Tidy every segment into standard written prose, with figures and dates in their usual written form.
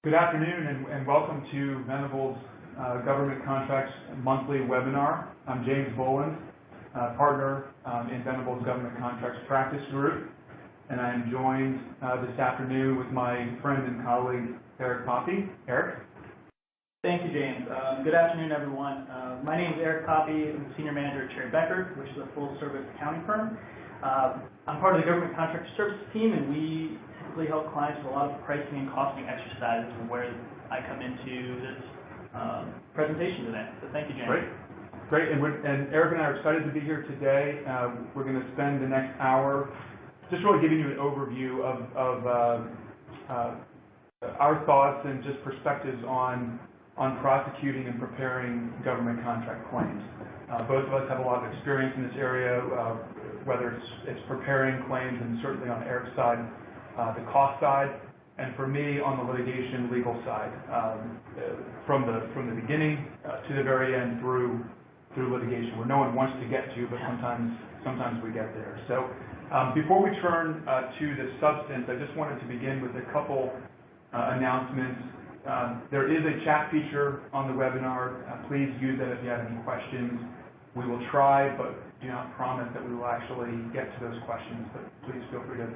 Good afternoon and welcome to Venable's Government Contracts Monthly Webinar. I'm James Boland, partner in Venable's Government Contracts Practice Group, and I am joined this afternoon with my friend and colleague, Eric Poppy. Eric? Thank you, James. Good afternoon, everyone. My name is Eric Poppy. I'm the Senior Manager at Cherry Becker, which is a full-service accounting firm. I'm part of the Government Contract Services team, and we typically help clients with a lot of pricing and costing exercises, and where I come into this presentation today. So thank you, James. Great. And Eric and I are excited to be here today. We're going to spend the next hour just really giving you an overview of our thoughts and just perspectives on prosecuting and preparing government contract claims. Both of us have a lot of experience in this area, whether it's preparing claims and certainly on Eric's side, the cost side, and for me on the litigation legal side, from the beginning to the very end through litigation, where no one wants to get to, but sometimes we get there. So before we turn to the substance, I just wanted to begin with a couple announcements. There is a chat feature on the webinar. Please use that if you have any questions. We will try, but do not promise that we will actually get to those questions, but please feel free to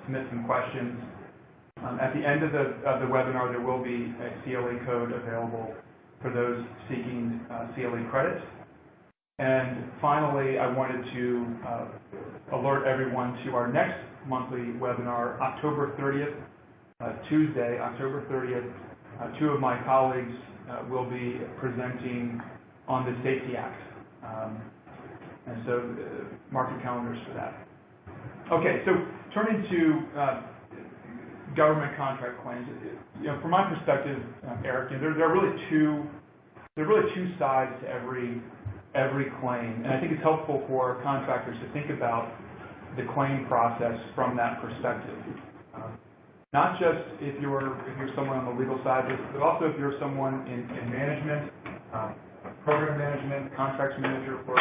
submit some questions. At the end of the webinar, there will be a CLA code available for those seeking CLA credits. And finally, I wanted to alert everyone to our next monthly webinar, October 30th, Tuesday, October 30th. Two of my colleagues will be presenting on the Safety Act. And so mark your calendars for that. Okay, so turning to government contract claims, from my perspective, Eric, there are really two sides to every claim, and I think it's helpful for contractors to think about the claim process from that perspective. Not just if you're someone on the legal side, but also if you're someone in management, program management, contracts manager for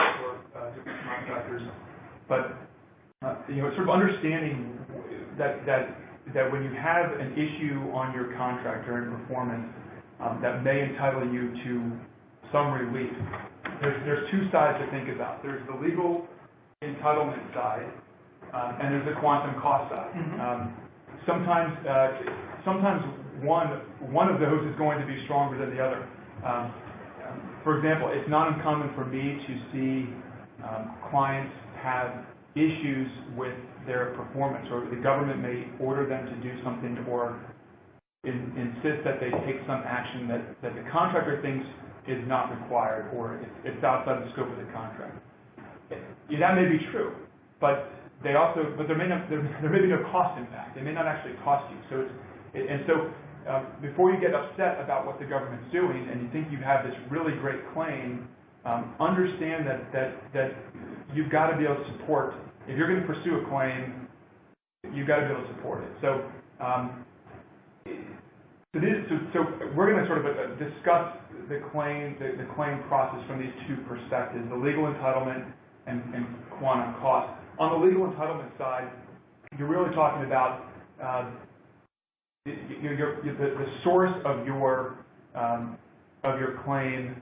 different contractors. But sort of understanding that when you have an issue on your contract during performance that may entitle you to some relief, there's two sides to think about. There's the legal entitlement side, and there's the quantum cost side. Mm-hmm. Sometimes one of those is going to be stronger than the other. For example, it's not uncommon for me to see clients have issues with their performance, or the government may order them to do something or insist that they take some action that the contractor thinks is not required, or it's outside the scope of the contract. That may be true, but there may be no cost impact. They may not actually cost you. So before you get upset about what the government's doing and you think you have this really great claim, understand that you've got to be able to support. If you're going to pursue a claim, you've got to be able to support it. So we're going to sort of discuss the claim process from these two perspectives: the legal entitlement and quantum cost. On the legal entitlement side, you're really talking about the source of your claim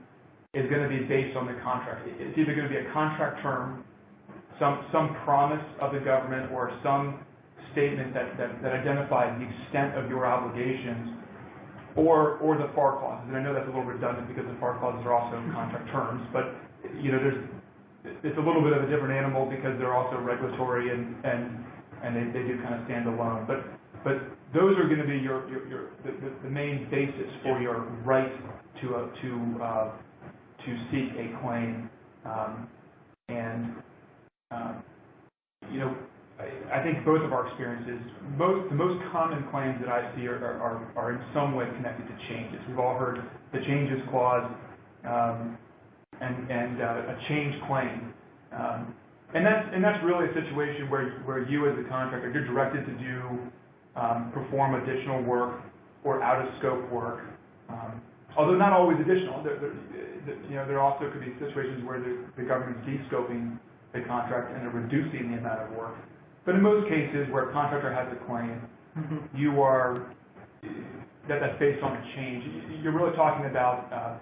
is going to be based on the contract. It's either going to be a contract term, some promise of the government, or some statement that identifies the extent of your obligations, or the FAR clauses. And I know that's a little redundant because the FAR clauses are also contract terms, but it's a little bit of a different animal because they're also regulatory and they do kind of stand alone. But those are going to be the main basis for your right to seek a claim. I think both of our experiences, the most common claims that I see are in some way connected to changes. We've all heard the changes clause and a change claim. And that's really a situation where you as a contractor, you're directed to perform additional work or out of scope work. Although not always additional, there also could be situations where the government's de-scoping the contract and they're reducing the amount of work. But in most cases where a contractor has a claim, you are that's based on a change. You're really talking about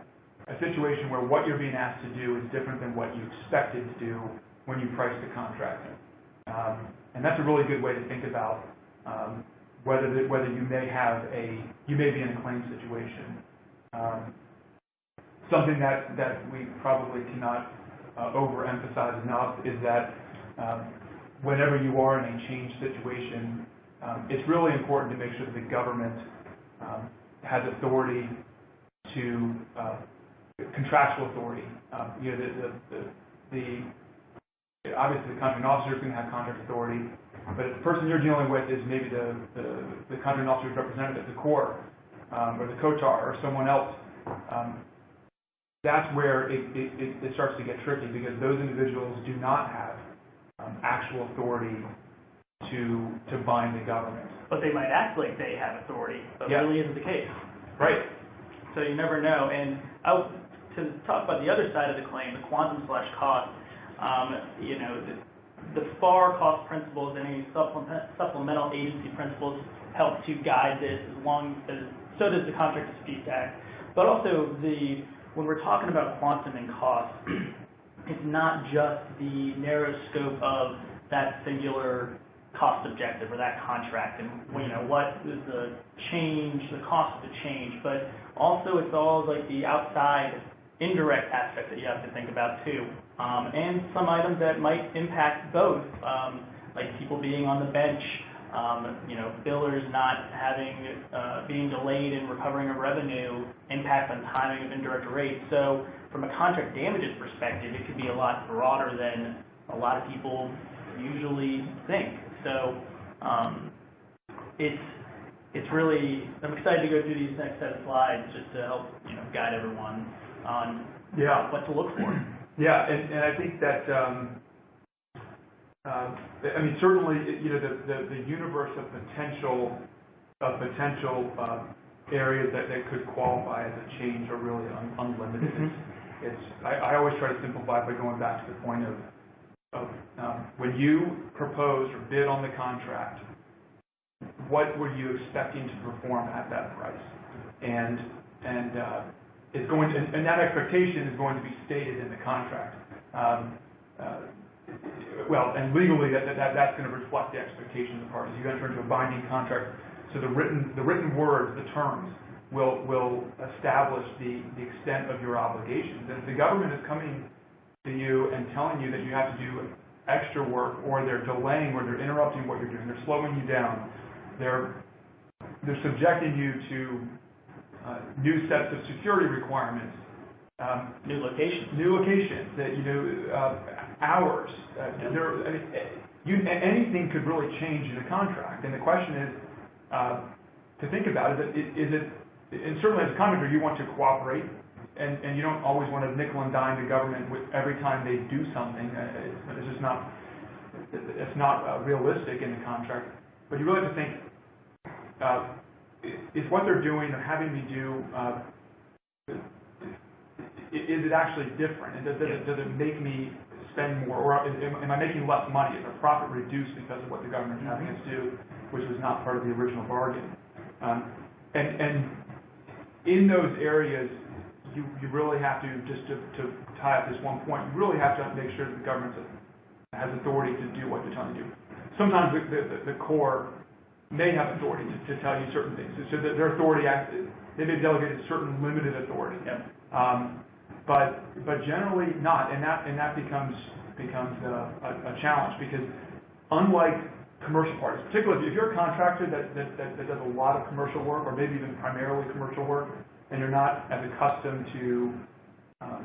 a situation where what you're being asked to do is different than what you expected to do when you priced the contract. And that's a really good way to think about whether you may be in a claim situation. Something that we probably cannot overemphasize enough is that whenever you are in a change situation, it's really important to make sure that the government has authority to contractual authority. Obviously the contracting officer is going to have contract authority, but the person you're dealing with is maybe the contracting officer's representative, the Corps, or the COTAR, or someone else. That's where it starts to get tricky, because those individuals do not have actual authority to bind the government. But they might act like they have authority, but really isn't the case. Right. So you never know. And to talk about the other side of the claim, the quantum/cost, the FAR cost principles and any supplemental agency principles help to guide this, so does the Contract Disputes Act. But also, when we're talking about quantum and cost, it's not just the narrow scope of that singular cost objective or that contract, and what is the change, the cost of the change, but also it's all like the outside indirect aspects that you have to think about too, and some items that might impact both, like people being on the bench, billers not being delayed in recovering a revenue, impact on timing of indirect rates. So from a contract damages perspective, it could be a lot broader than a lot of people usually think. So it's really, I'm excited to go through these next set of slides just to help guide everyone on what to look for. Yeah, and I think that certainly the universe of potential areas that could qualify as a change are really unlimited. Mm-hmm. I always try to simplify by going back to the point of when you proposed or bid on the contract, what were you expecting to perform at that price? And that expectation is going to be stated in the contract. And legally, that's going to reflect the expectations of the parties. You enter into a binding contract, so the written words, the terms, will establish the extent of your obligations. And if the government is coming to you and telling you that you have to do extra work, or they're delaying, or they're interrupting what you're doing, they're slowing you down, they're subjecting you to new sets of security requirements, new locations, hours. Anything could really change in a contract. And the question is to think about is it, and certainly as a contractor you want to cooperate, and you don't always want to nickel and dime the government with every time they do something. It's just not realistic in the contract. But you really have to think, is what they're doing or having me do, is it actually different? And does it make me spend more, or am I making less money? Is our profit reduced because of what the government is having us do, which was not part of the original bargain? And in those areas, you really have to, just to tie up this one point, you really have to make sure that the government has authority to do what they're telling you to do. Sometimes the Corps may have authority to tell you certain things. So that their authority, they may delegate certain limited authority. Yep. But generally not, and that becomes a challenge, because unlike commercial parties, particularly if you're a contractor that does a lot of commercial work, or maybe even primarily commercial work, and you're not as accustomed to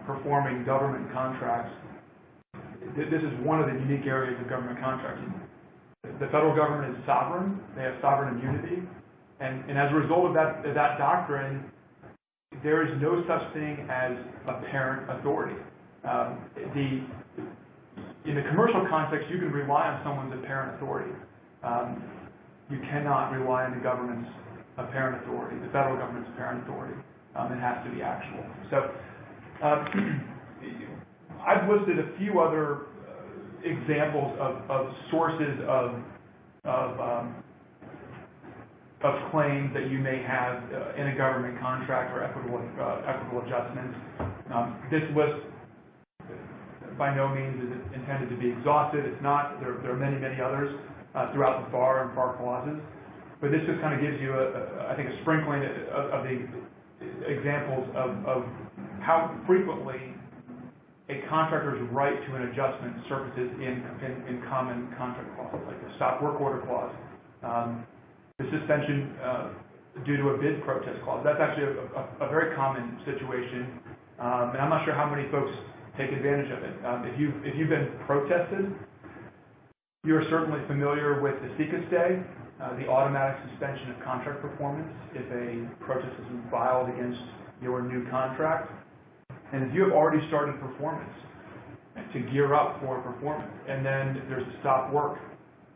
performing government contracts, this is one of the unique areas of government contracting. The federal government is sovereign; they have sovereign immunity, and as a result of that doctrine, there is no such thing as apparent authority. In the commercial context, you can rely on someone's apparent authority. You cannot rely on the government's apparent authority, the federal government's apparent authority. It has to be actual. So I've listed a few other examples of sources of claims that you may have in a government contract or equitable adjustments. This list, by no means is it intended to be exhaustive. It's not. There are many, many others throughout the FAR and FAR clauses. But this just kind of gives you, I think, a sprinkling of the examples of how frequently a contractor's right to an adjustment surfaces in common contract clauses, like the stop work order clause, the suspension due to a bid protest clause. That's actually a very common situation, and I'm not sure how many folks take advantage of it. If you've been protested, you're certainly familiar with the SECA stay, the automatic suspension of contract performance if a protest has been filed against your new contract. And if you have already started performance, to gear up for performance, and then there's a stop work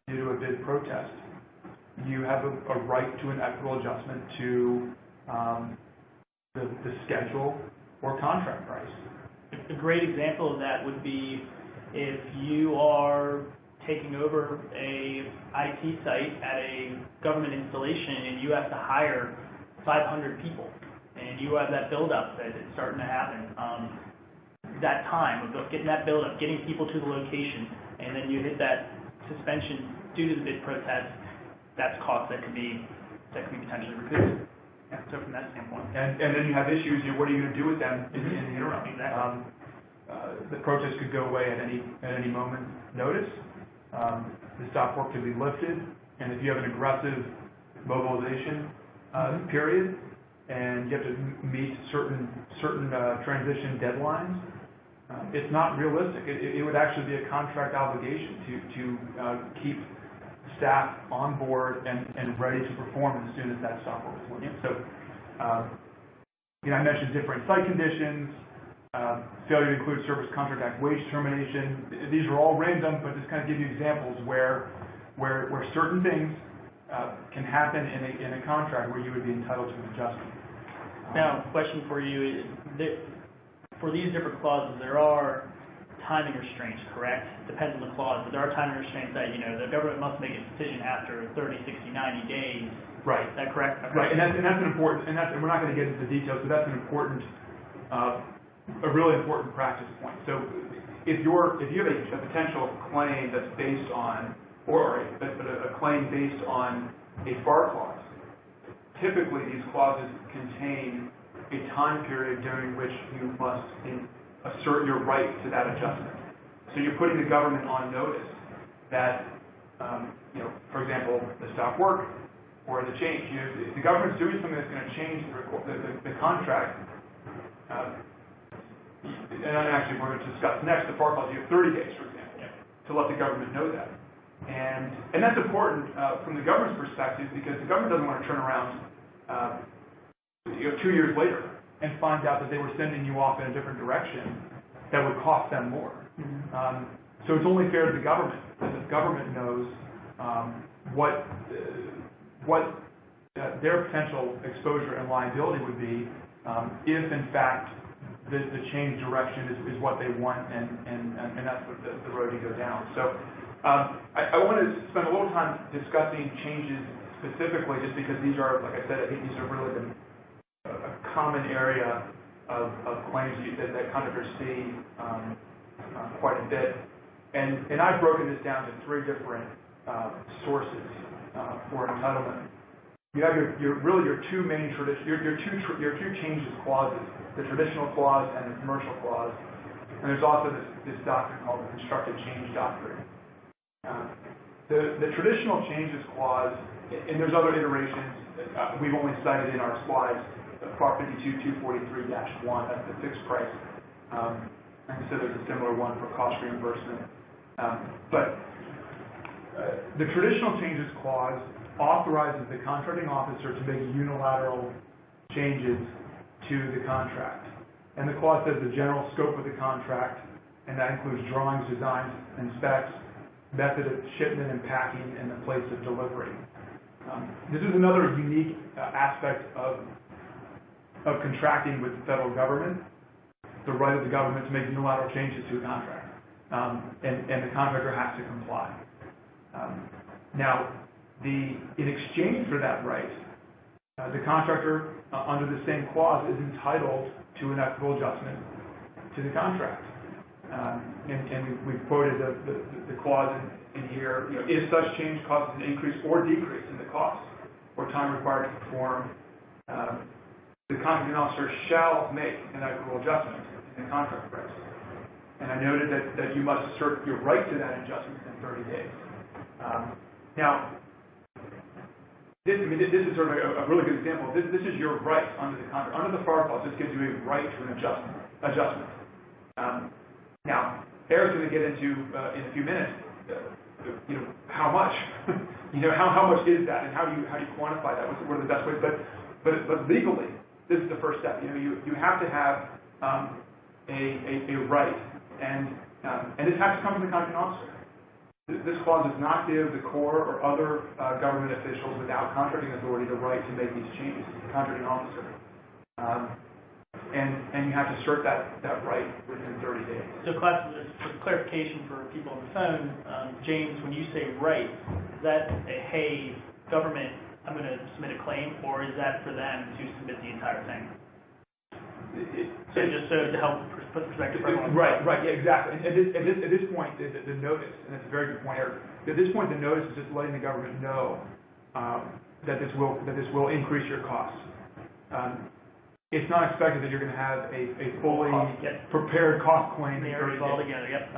due to a bid protest, you have a right to an equitable adjustment to the schedule or contract price. A great example of that would be if you are taking over a IT site at a government installation and you have to hire 500 people, and you have that build-up that is starting to happen. That time of getting that build-up, getting people to the location, and then you hit that suspension due to the bid protest, that's cost that could be potentially recouped. Yeah, so from that standpoint. And then you have issues. What are you going to do with them in the interim? Exactly. The protest could go away at any moment notice. The stop work could be lifted, and if you have an aggressive mobilization period, and you have to meet certain transition deadlines, it's not realistic. It would actually be a contract obligation to keep staff on board and ready to perform as soon as that stop work is lifted. So, I mentioned different site conditions, failure to include Service Contract Act wage termination. These are all random, but just kind of give you examples where certain things can happen in a contract where you would be entitled to an adjustment. Now, question for you: for these different clauses, there are timing restraints, correct? Depends on the clause, but there are timing restraints that the government must make a decision after 30, 60, 90 days. Right. Is that correct? Okay. Right, and that's an important, and we're not going to get into the details, but that's an important, a really important practice point. So, if you have a potential claim that's based on, or a claim based on a FAR clause, typically these clauses contain a time period during which you must assert your right to that adjustment. So you're putting the government on notice that, for example, the stop work or the change. If the government's doing something that's going to change the contract, and actually we're going to discuss next the FAR clause, you have 30 days, for example, to let the government know that. And that's important from the government's perspective because the government doesn't want to turn around 2 years later and find out that they were sending you off in a different direction that would cost them more. Mm-hmm. So it's only fair to the government that the government knows what their potential exposure and liability would be if, in fact, the change direction is what they want, and that's what the road you go down. So I want to spend a little time discussing changes specifically, just because these are, like I said, I think these are really a common area of claims that contractors see quite a bit. And I've broken this down to 3 different sources for entitlement. You have your two main your two changes clauses, the traditional clause and the commercial clause, and there's also this doctrine called the Constructive Change doctrine. The traditional changes clause, and there's other iterations we've only cited in our slides, FAR 52-243-1, that's the fixed price. And so there's a similar one for cost reimbursement. But the traditional changes clause authorizes the contracting officer to make unilateral changes to the contract. And the clause says the general scope of the contract, and that includes drawings, designs, and specs, method of shipment and packing, and the place of delivery. This is another unique aspect of contracting with the federal government, the right of the government to make unilateral changes to a contract, and the contractor has to comply. Now, in exchange for that right, the contractor, under the same clause, is entitled to an equitable adjustment to the contract. And we've quoted the clause in here, if such change causes an increase or decrease in the cost or time required to perform, the contracting officer shall make an equitable adjustment in the contract price. And I noted that you must assert your right to that adjustment within 30 days. Now, this is sort of a really good example. This is your right under the contract. Under the FAR clause, this gives you a right to an adjustment. Now, Eric's going to get into in a few minutes, how much, how much is that, and how do you quantify that? What are the best ways? But legally, this is the first step. You have to have a right, and this has to come from the contracting officer. This clause does not give the Corps or other government officials without contracting authority the right to make these changes. The contracting officer, and you have to assert that right within 30 days. So, for clarification for people on the phone, James, when you say right, is that hey, government, I'm going to submit a claim, or is that for them to submit the entire thing? Just to help put perspective for everyone. Right, yeah, exactly. And at this point, the notice, and it's a very good point, Eric, at this point, the notice is just letting the government know that this will increase your costs. It's not expected that you're going to have a fully prepared cost claim. All together, yep.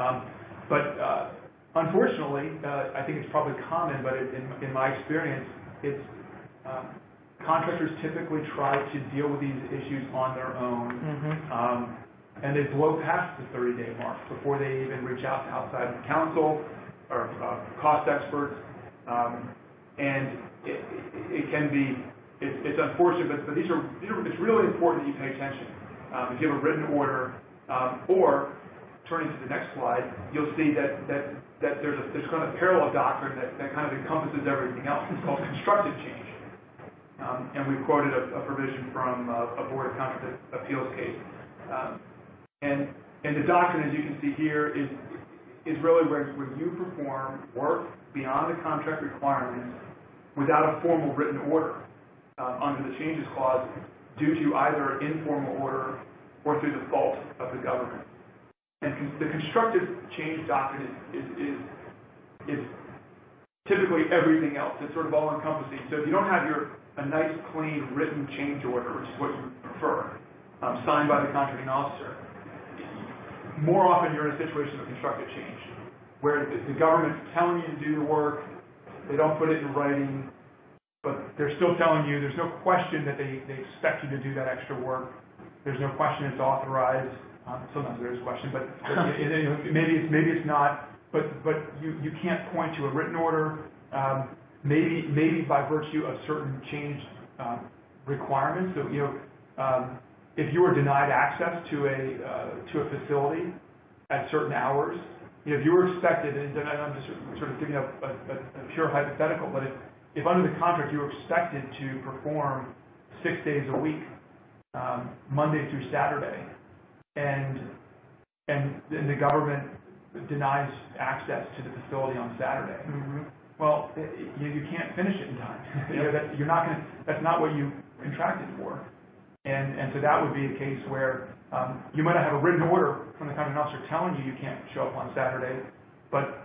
But unfortunately, I think it's probably common, but in my experience, it's contractors typically try to deal with these issues on their own, and they blow past the 30-day mark before they even reach out to outside counsel or cost experts, and it can be. It's unfortunate, but it's really important that you pay attention. If you have a written order, or turning to the next slide, you'll see that there's kind of a parallel doctrine that kind of encompasses everything else. It's called constructive change. And we've quoted a provision from a Board of Contract Appeals case. And the doctrine, as you can see here, is really where you perform work beyond the contract requirements without a formal written order under the changes clause due to either informal order or through the fault of the government. And the constructive change doctrine is typically everything else. It's sort of all-encompassing. So if you don't have a nice, clean, written change order, which is what you prefer, signed by the contracting officer, more often you're in a situation of constructive change, where the government's telling you to do the work, they don't put it in writing, but they're still telling you, there's no question that they expect you to do that extra work. There's no question it's authorized. Sometimes there is a question, but maybe it's not. But you can't point to a written order. Maybe by virtue of certain changed requirements. So if you were denied access to a facility at certain hours, if you were expected, and I'm just sort of giving a pure hypothetical, but if under the contract you were expected to perform 6 days a week, Monday through Saturday, and the government denies access to the facility on Saturday, well, you can't finish it in time. You're not going to. That's not what you contracted for, and so that would be a case where you might not have a written order from the contracting officer telling you can't show up on Saturday, but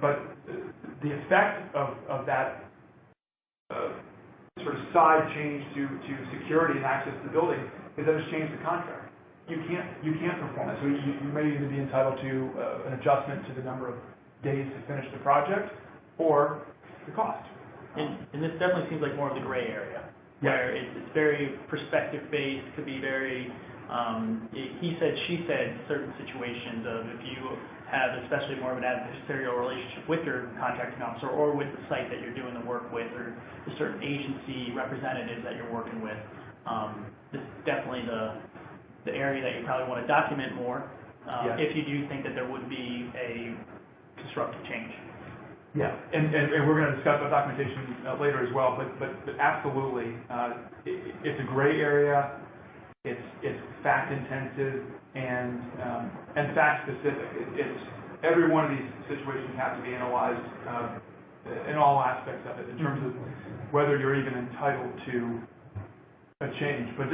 the effect of that sort of side change to security and access to the building is that it's changed the contract. You can't perform it. So you may either be entitled to an adjustment to the number of days to finish the project, or the cost. And this definitely seems like more of the gray area, where it's very perspective based, could be very he said, she said, certain situations of if you have especially more of an adversarial relationship with your contracting officer or with the site that you're doing the work with, or the certain agency representatives that you're working with, this is definitely the area that you probably want to document more if you do think that there would be a constructive change. Yeah, and we're going to discuss about documentation later as well, but absolutely, it's a gray area. It's fact intensive and fact specific. It's every one of these situations have to be analyzed in all aspects of it, in terms of whether you're even entitled to a change. But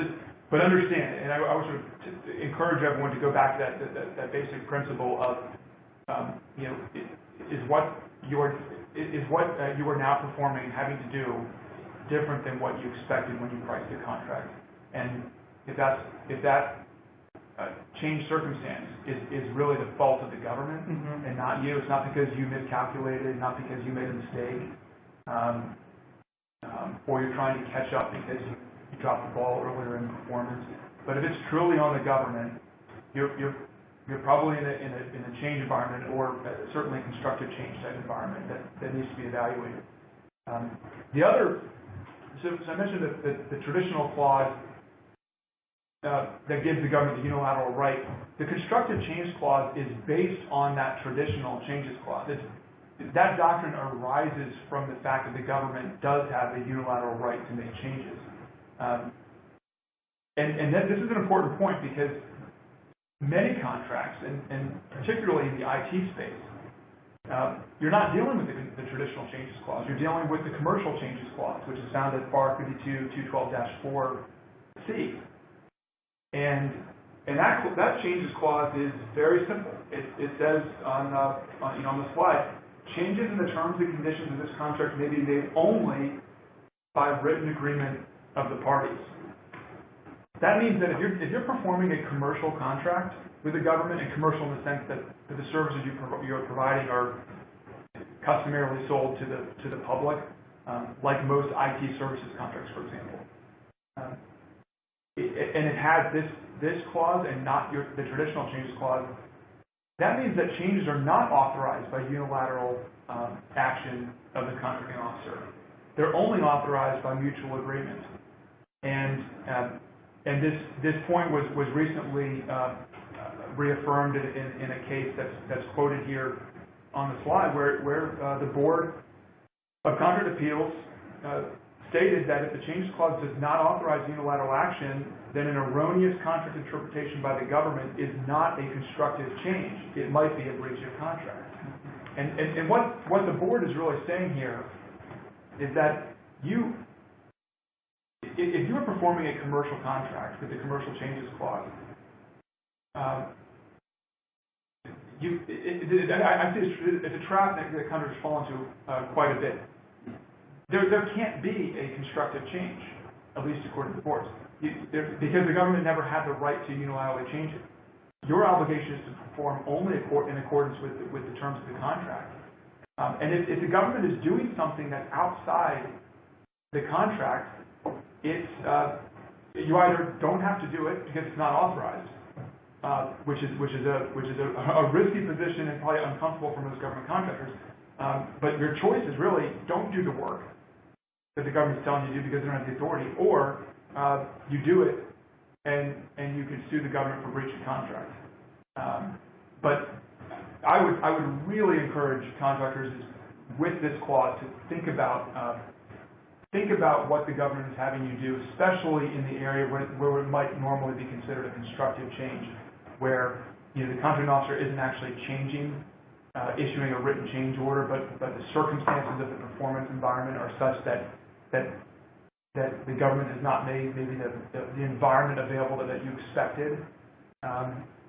understand, and I would sort of encourage everyone to go back to that basic principle of, is what you are now performing having to do different than what you expected when you priced the contract? And if that change circumstance is really the fault of the government and not you, it's not because you miscalculated, not because you made a mistake, or you're trying to catch up because you dropped the ball earlier in performance. But if it's truly on the government, you're probably in a change environment, or certainly a constructive change type environment that needs to be evaluated. So I mentioned the traditional clause that gives the government the unilateral right. The constructive change clause is based on that traditional changes clause. That doctrine arises from the fact that the government does have a unilateral right to make changes. And this is an important point, because many contracts, and particularly in the IT space, you're not dealing with the traditional changes clause. You're dealing with the commercial changes clause, which is found at FAR 52-212-4C. And that changes clause is very simple. It says on the slide, changes in the terms and conditions of this contract may be made only by written agreement of the parties. That means that if you're performing a commercial contract with the government, and commercial in the sense that the services you're providing are customarily sold to the public, like most IT services contracts, for example, and it has this clause and not the traditional changes clause, that means that changes are not authorized by unilateral action of the contracting officer. They're only authorized by mutual agreement. And this point was recently reaffirmed in a case that's quoted here on the slide, where the Board of Contract Appeals stated that if the changes clause does not authorize unilateral action, then an erroneous contract interpretation by the government is not a constructive change. It might be a breach of contract. And what the board is really saying here is that if you are performing a commercial contract with the commercial changes clause, I see it's a trap that contractors fall into quite a bit. There can't be a constructive change, at least according to the boards, because the government never had the right to unilaterally change it. Your obligation is to perform only in accordance with the terms of the contract. And if the government is doing something that's outside the contract, you either don't have to do it because it's not authorized, which is a risky position and probably uncomfortable for most government contractors. But your choice is really don't do the work that the government's telling you to do because they don't have the authority, or you do it and you can sue the government for breach of contract. But I would really encourage contractors with this clause to think about what the government is having you do, especially in the area where it might normally be considered a constructive change, where the contracting officer isn't actually issuing a written change order, but the circumstances of the performance environment are such that the government has not made maybe the environment available that you expected,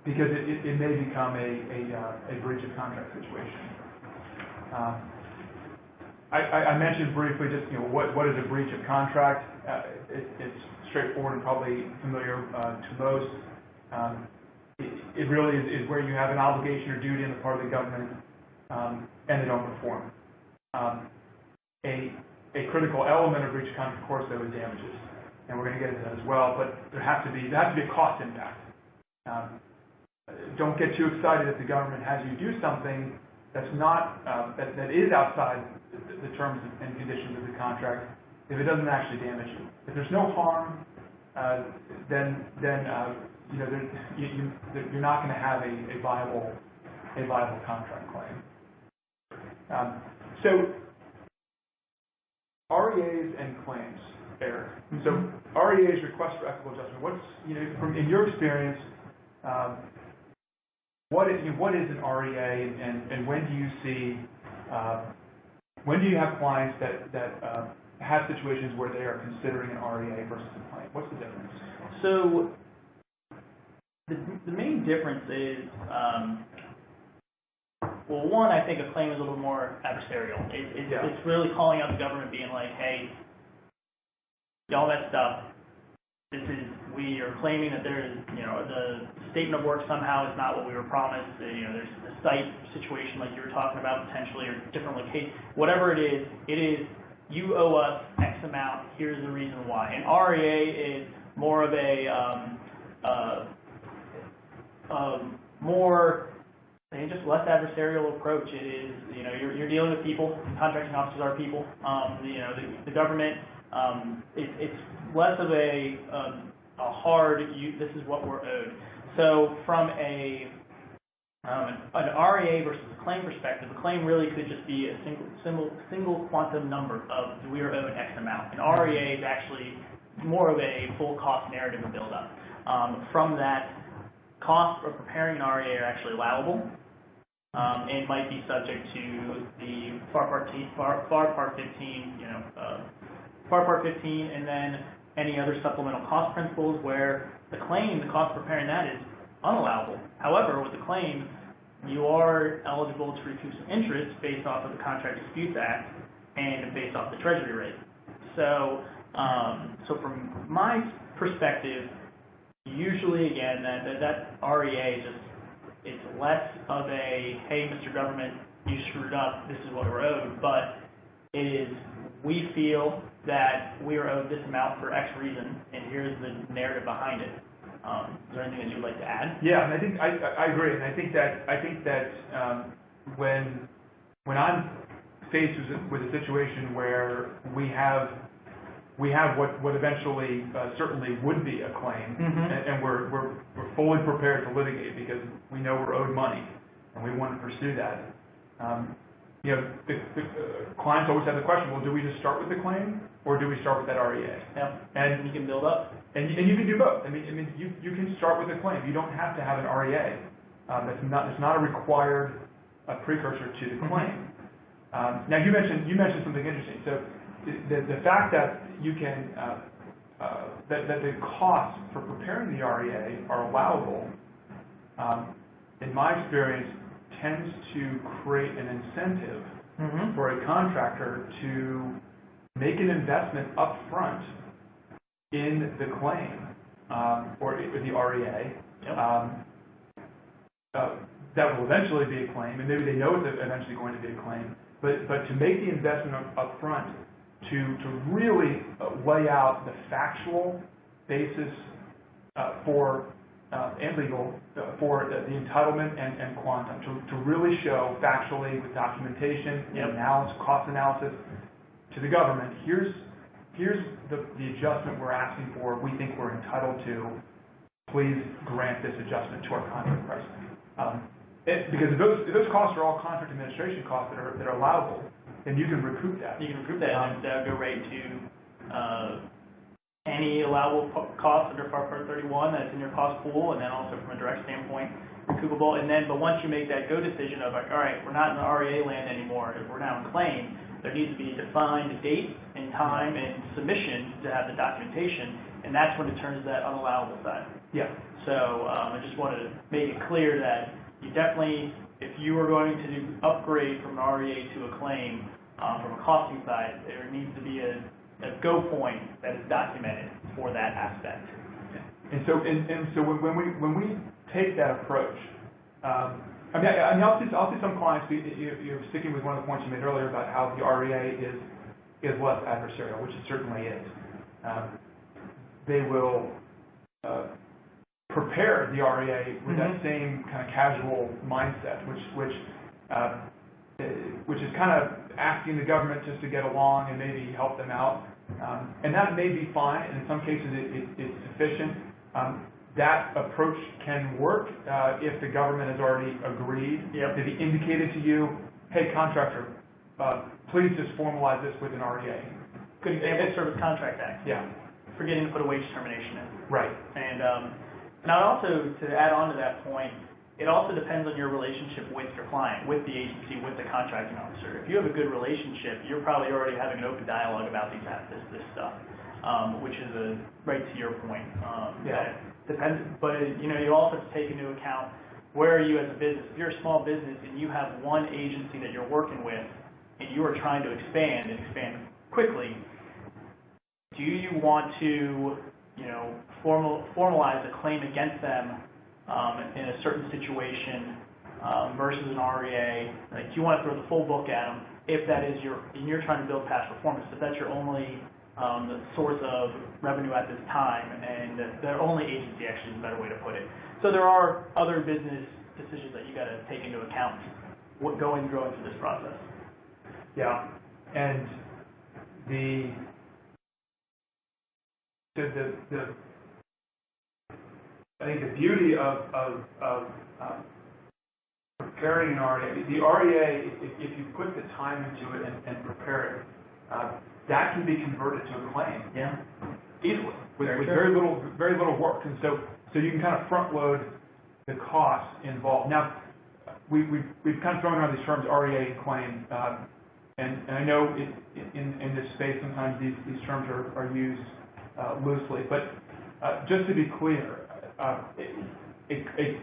because it may become a breach of contract situation. I mentioned briefly just what is a breach of contract. It's straightforward and probably familiar to most. It really is where you have an obligation or duty on the part of the government and they don't perform. A critical element of breach of contract, of course, though, is damages, and we're going to get into that as well. But there has to be a cost impact. Don't get too excited if the government has you do something that's not that is outside the terms and conditions of the contract, if it doesn't actually damage you. If there's no harm, then you're not going to have a viable contract claim. So REAs and claims, Eric. So REAs, request for equitable adjustment. In your experience, what is an REA, and when do you see when do you have clients that have situations where they are considering an REA versus a claim? What's the difference? So the main difference is, well, one, I think a claim is a little more adversarial. It's really calling out the government, being like, hey, y'all messed up. We are claiming that there is, the statement of work somehow is not what we were promised. There's a site situation like you were talking about potentially, or different location. Whatever it is, you owe us X amount. Here's the reason why. And REA is more of just less adversarial approach. It is, you're dealing with people. Contracting officers are people. The government. It's less of a hard. This is what we're owed. So from an REA versus a claim perspective, a claim really could just be a single quantum number of we are owed X amount. An REA is actually more of a full cost narrative and build up. From that, costs of preparing an REA are actually allowable. And might be subject to the FAR Part 15, FAR Part 15, and then any other supplemental cost principles where the cost of preparing that is unallowable. However, with the claim, you are eligible to recoup some interest based off of the Contract Disputes Act and based off the Treasury rate. So, from my perspective, usually again that REA is it's less of a, hey, Mr. Government, you screwed up, this is what we're owed, but it is, we feel that we are owed this amount for X reason, and here's the narrative behind it. Is there anything that you'd like to add? Yeah, and I think I agree, and I think that when I'm faced with a situation where we have what eventually certainly would be a claim, and we're fully prepared to litigate because we know we're owed money and we want to pursue that. The clients always have the question: well, do we just start with the claim or do we start with that REA? Yeah. And you can build up. And you can do both. I mean, you can start with a claim. You don't have to have an REA. It's not a required precursor to the claim. Now you mentioned something interesting. So the fact that you can that the costs for preparing the REA are allowable, in my experience, tends to create an incentive for a contractor to make an investment up front in the claim or the REA. That will eventually be a claim, and maybe they know it's eventually going to be a claim. But to make the investment up front, to really lay out the factual basis for and legal for the entitlement and quantum, to really show factually with documentation, analysis, cost analysis to the government. Here's the adjustment we're asking for. We think we're entitled to. Please grant this adjustment to our contract pricing. Because if those costs are all contract administration costs that are allowable, then you can recoup that. You can recoup that, and that would go right to any allowable cost under FAR Part 31 that's in your cost pool, and then also from a direct standpoint, recoupable. But once you make that go decision of like, all right, we're not in the REA land anymore, we're now in claim, there needs to be a defined date and time and submission to have the documentation, and that's when it turns to that unallowable side. Yeah. So I just wanted to make it clear that you definitely, if you are going to upgrade from an REA to a claim from a costing side, there needs to be a go point that is documented for that aspect. And so when we take that approach, I'll see some clients. You're sticking with one of the points you made earlier about how the REA is less adversarial, which it certainly is. They will prepare the REA with that same kind of casual mindset, which is kind of asking the government just to get along and maybe help them out. And that may be fine, and in some cases it's sufficient. That approach can work if the government has already agreed. Maybe indicated to you, hey, contractor, please just formalize this with an REA. Good example, Service Contract Act. Yeah. Forgetting to put a wage determination in. Right. And now also, to add on to that point, It also depends on your relationship with your client, with the agency, with the contracting officer. If you have a good relationship, you're probably already having an open dialogue about this stuff, which is right to your point. That depends, but you also have to take into account where are you as a business. If you're a small business and you have one agency that you're working with, and you are trying to expand and expand quickly, do you want to formalize a claim against them in a certain situation versus an REA? Like, do you want to throw the full book at them if that is and you're trying to build past performance, if that's your only source of revenue at this time, and their only agency actually is a better way to put it. So there are other business decisions that you got to take into account going through this process. Yeah, and I think the beauty of preparing an REA, the REA, if you put the time into it and prepare it, that can be converted to a claim. Yeah. Easily, with very little work, and so you can kind of front load the costs involved. Now, we've kind of thrown around these terms REA and claim, and I know in this space sometimes these terms are used loosely, but just to be clear,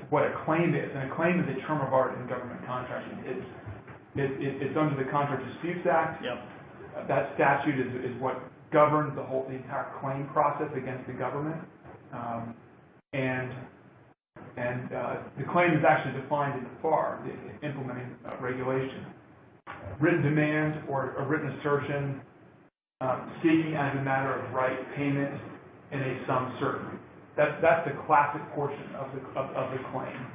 what a claim is, and a claim is a term of art in government contracting. It's under the Contract Disputes Act. Yep. That statute is what governs the entire claim process against the government, and the claim is actually defined in the FAR, the implementing regulation. Written demand or a written assertion seeking as a matter of right payment in a sum certain. That's the classic portion of the claim.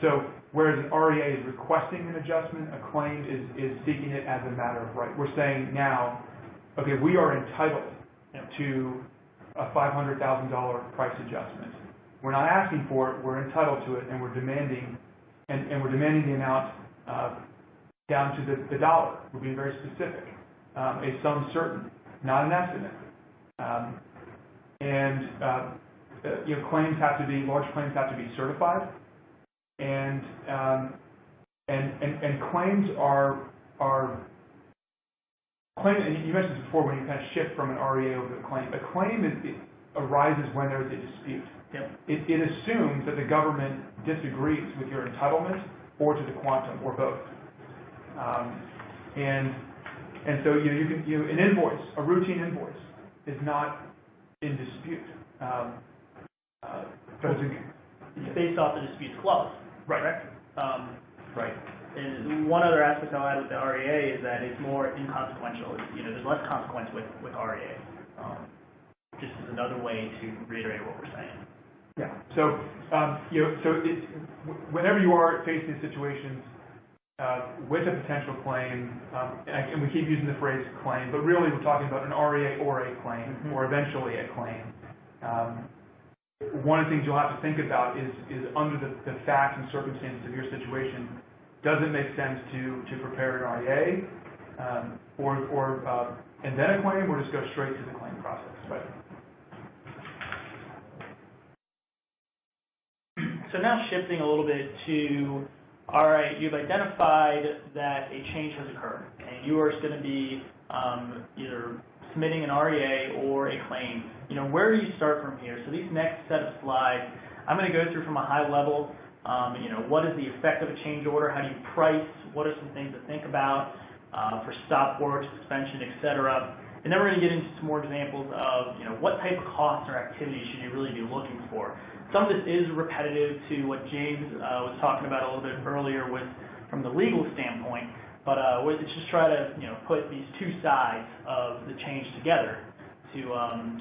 So whereas an REA is requesting an adjustment, a claim is seeking it as a matter of right. We're saying now, okay, we are entitled to a $500,000 price adjustment. We're not asking for it, we're entitled to it, and we're demanding the amount down to the dollar. We're being very specific. A sum certain, not an estimate. Large claims have to be certified, and claims are claim. And you mentioned this before when you kind of shift from an REA over to a claim. A claim arises when there's a dispute. Yep. It assumes that the government disagrees with your entitlement or to the quantum or both. And so an invoice, a routine invoice, is not in dispute. It's based off the disputes clause. Right. Correct? Right. And one other aspect I'll add with the REA is that it's more inconsequential. There's less consequence with REA. Just as another way to reiterate what we're saying. Yeah. So whenever you are facing situations with a potential claim, and we keep using the phrase claim, but really we're talking about an REA or a claim, or eventually a claim. One of the things you'll have to think about is under the facts and circumstances of your situation, does it make sense to prepare an REA and then a claim, or just go straight to the claim process? Right. So now shifting a little bit to, all right, you've identified that a change has occurred, and you are going to be either submitting an REA or a claim. Where do you start from here? So these next set of slides, I'm going to go through from a high level. What is the effect of a change order? How do you price? What are some things to think about for stop work, suspension, etc. And then we're going to get into some more examples of what type of costs or activities should you really be looking for. Some of this is repetitive to what James was talking about a little bit earlier from the legal standpoint, but let's just try to put these two sides of the change together to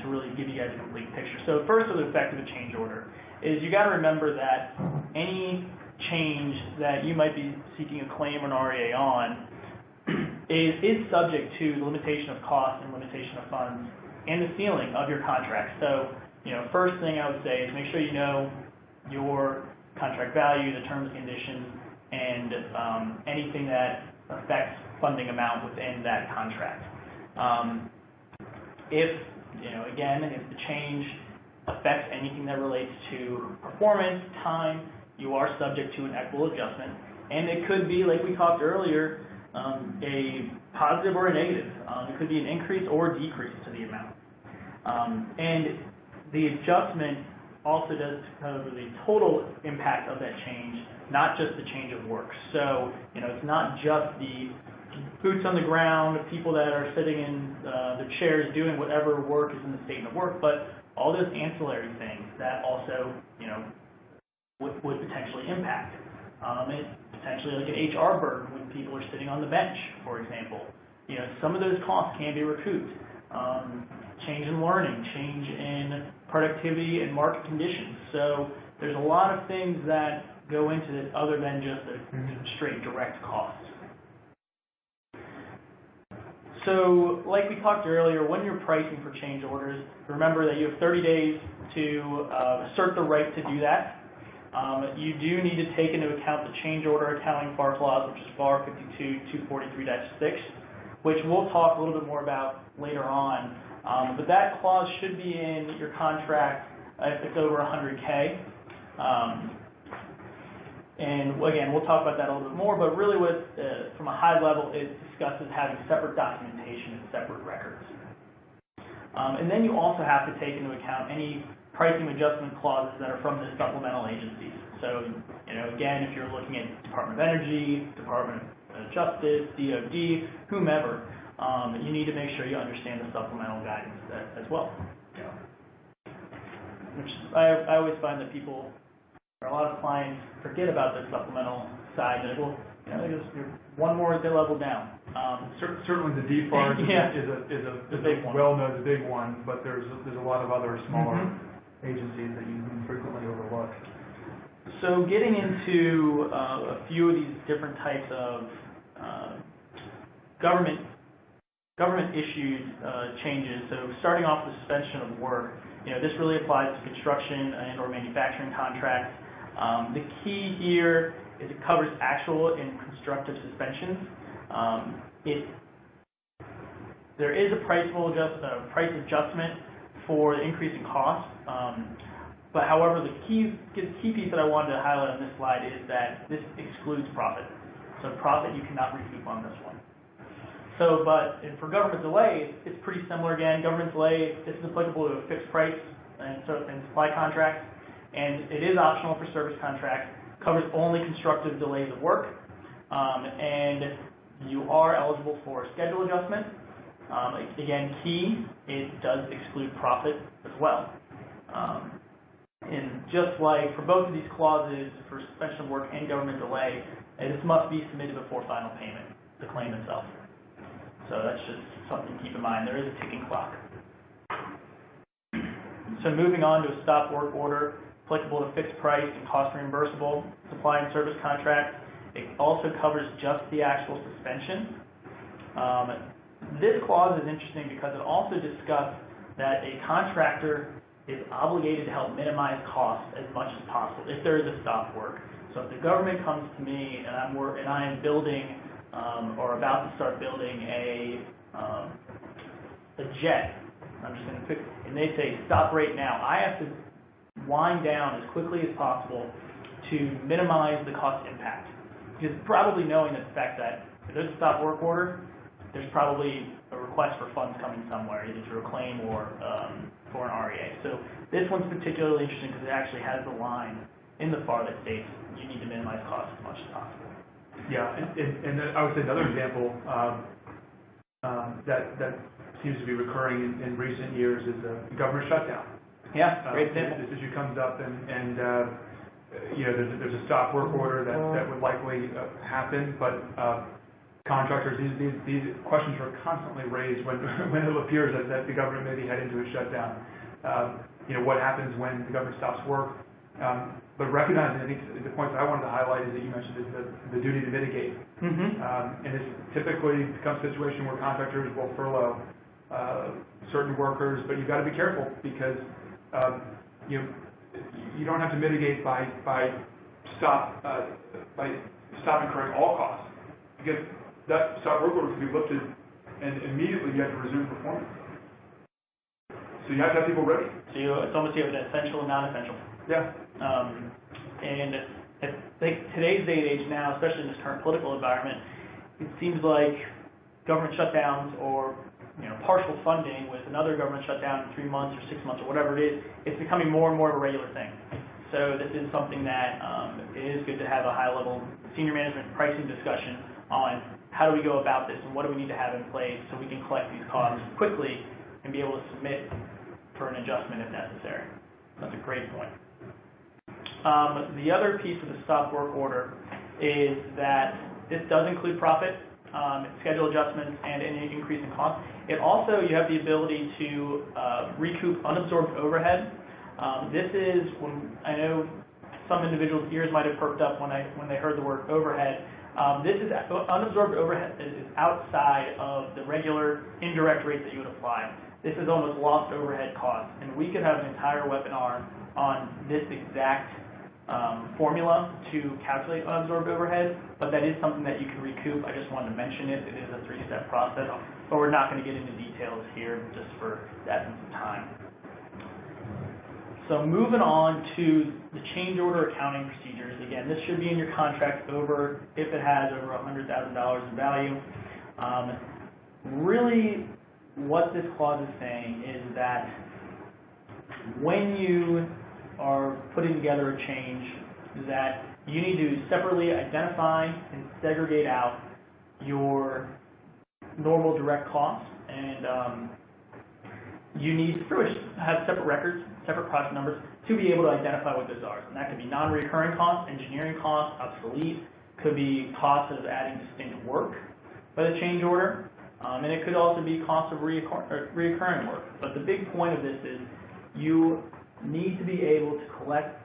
really give you guys a complete picture. So first, with the effect of a change order is you got to remember that any change that you might be seeking a claim or an REA on is subject to the limitation of cost and limitation of funds and the ceiling of your contract. So first thing I would say is make sure you know your contract value, the terms and conditions, and anything that affects funding amount within that contract. If the change affects anything that relates to performance, time, you are subject to an equitable adjustment, and it could be, like we talked earlier, a positive or a negative. It could be an increase or a decrease to the amount. And the adjustment also does cover the total impact of that change, not just the change of work. So, it's not just the boots on the ground, people that are sitting in their chairs doing whatever work is in the statement of work, but all those ancillary things that also, would potentially impact. It potentially like an HR burden when people are sitting on the bench, for example. Some of those costs can be recouped. Change in learning, change in productivity and market conditions. So there's a lot of things that go into this other than just a straight direct cost. So like we talked earlier, when you're pricing for change orders, remember that you have 30 days to assert the right to do that. You do need to take into account the change order accounting FAR clause, which is FAR 52-243-6, which we'll talk a little bit more about later on. But that clause should be in your contract if it's over 100K. And again, we'll talk about that a little bit more, but really what, from a high level, it discusses having separate documentation and separate records. And then you also have to take into account any pricing adjustment clauses that are from the supplemental agencies. So, again, if you're looking at Department of Energy, Department of Justice, DOD, whomever, you need to make sure you understand the supplemental guidance as well. Which I always find that people, or a lot of clients, forget about the supplemental side. They're like, well, you're one more level down. Certainly the DFAR is a big one. Well-known, the big one, but there's a lot of other smaller agencies that you can frequently overlook. So getting into a few of these different types of government issued changes. So starting off with suspension of work, this really applies to construction and or manufacturing contracts. The key here is it covers actual and constructive suspensions. There is a price adjustment for the increase in cost. But however, the key piece that I wanted to highlight on this slide is that this excludes profit. So profit you cannot recoup on this one. So, and for government delay, it's pretty similar again. Government delay, this is applicable to a fixed price and supply contracts, and it is optional for service contracts. Covers only constructive delays of work, and you are eligible for a schedule adjustment. Again, key, it does exclude profit as well. And just like for both of these clauses, for suspension of work and government delay, this must be submitted before final payment, the claim itself. So that's just something to keep in mind. There is a ticking clock. So moving on to a stop work order, applicable to fixed price and cost reimbursable supply and service contracts. It also covers just the actual suspension. This clause is interesting because it also discussed that a contractor is obligated to help minimize costs as much as possible if there is a stop work. So if the government comes to me and I am building or about to start building a jet, I'm just going to pick, and they say stop right now, I have to wind down as quickly as possible to minimize the cost impact. Because probably knowing the fact that if there's a stop work order, there's probably a request for funds coming somewhere, either through a claim or for an REA. So this one's particularly interesting because it actually has the line in the FAR that states you need to minimize costs as much as possible. Yeah, and I would say another example that seems to be recurring in recent years is the government shutdown. Yeah, great example. This issue comes up, and there's a stop work order that would likely happen, but contractors, these questions are constantly raised when it appears that the government may be heading to a shutdown. What happens when the government stops work? But recognizing, I think the point that I wanted to highlight is that you mentioned is the duty to mitigate. And this typically becomes a situation where contractors will furlough certain workers, but you've got to be careful because you don't have to mitigate by stop incurring all costs, because that stop work order can be lifted and immediately you have to resume performance. So you have to have people ready. So it's almost you have an essential and non-essential. Yeah. And I think today's day and age now, especially in this current political environment, it seems like government shutdowns or partial funding with another government shutdown in 3 months or 6 months or whatever it is, it's becoming more and more of a regular thing. So this is something that it is good to have a high-level senior management pricing discussion on how do we go about this and what do we need to have in place so we can collect these costs quickly and be able to submit for an adjustment if necessary. That's a great point. The other piece of the stop work order is that this does include profit, schedule adjustments, and any increase in cost. It also, you have the ability to recoup unabsorbed overhead. This is when I know some individuals' ears might have perked up when they heard the word overhead. This is unabsorbed overhead is outside of the regular indirect rate that you would apply. This is almost lost overhead costs, and we could have an entire webinar on this exact formula to calculate unabsorbed overhead, but that is something that you can recoup. I just wanted to mention it. It is a 3-step process, but we're not going to get into details here just for the essence of time. So moving on to the change order accounting procedures. Again, this should be in your contract if it has over $100,000 in value. Really, what this clause is saying is that when you are putting together a change, that you need to separately identify and segregate out your normal direct costs, and you need to pretty much have separate records, separate project numbers to be able to identify what those are. And that could be non-recurring costs, engineering costs, obsolete, could be costs of adding distinct work by the change order, and it could also be costs of reoccurring work. But the big point of this is you need to be able to collect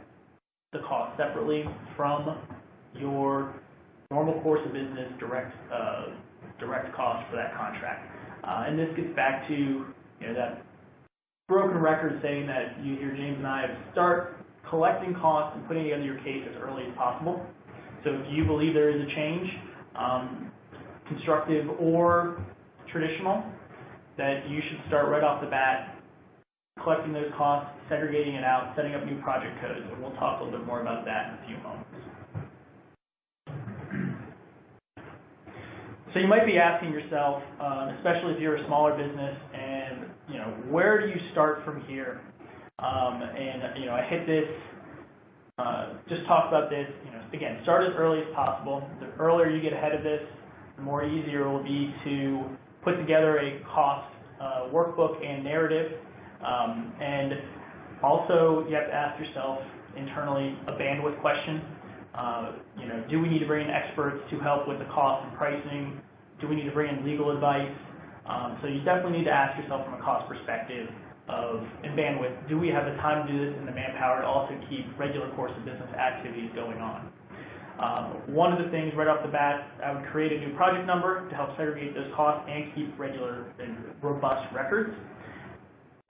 the cost separately from your normal course of business direct cost for that contract. And this gets back to that broken record saying that you hear James and I start collecting costs and putting together your case as early as possible. So if you believe there is a change, constructive or traditional, that you should start right off the bat collecting those costs, segregating it out, setting up new project codes, and we'll talk a little bit more about that in a few moments. So you might be asking yourself, especially if you're a smaller business, and where do you start from here? I hit this, just talk about this. Again, start as early as possible. The earlier you get ahead of this, the more easier it will be to put together a cost workbook and narrative. And also, you have to ask yourself internally a bandwidth question. Do we need to bring in experts to help with the cost and pricing? Do we need to bring in legal advice? So you definitely need to ask yourself from a cost perspective and bandwidth, do we have the time to do this and the manpower to also keep regular course of business activities going on? One of the things right off the bat, I would create a new project number to help segregate those costs and keep regular and robust records.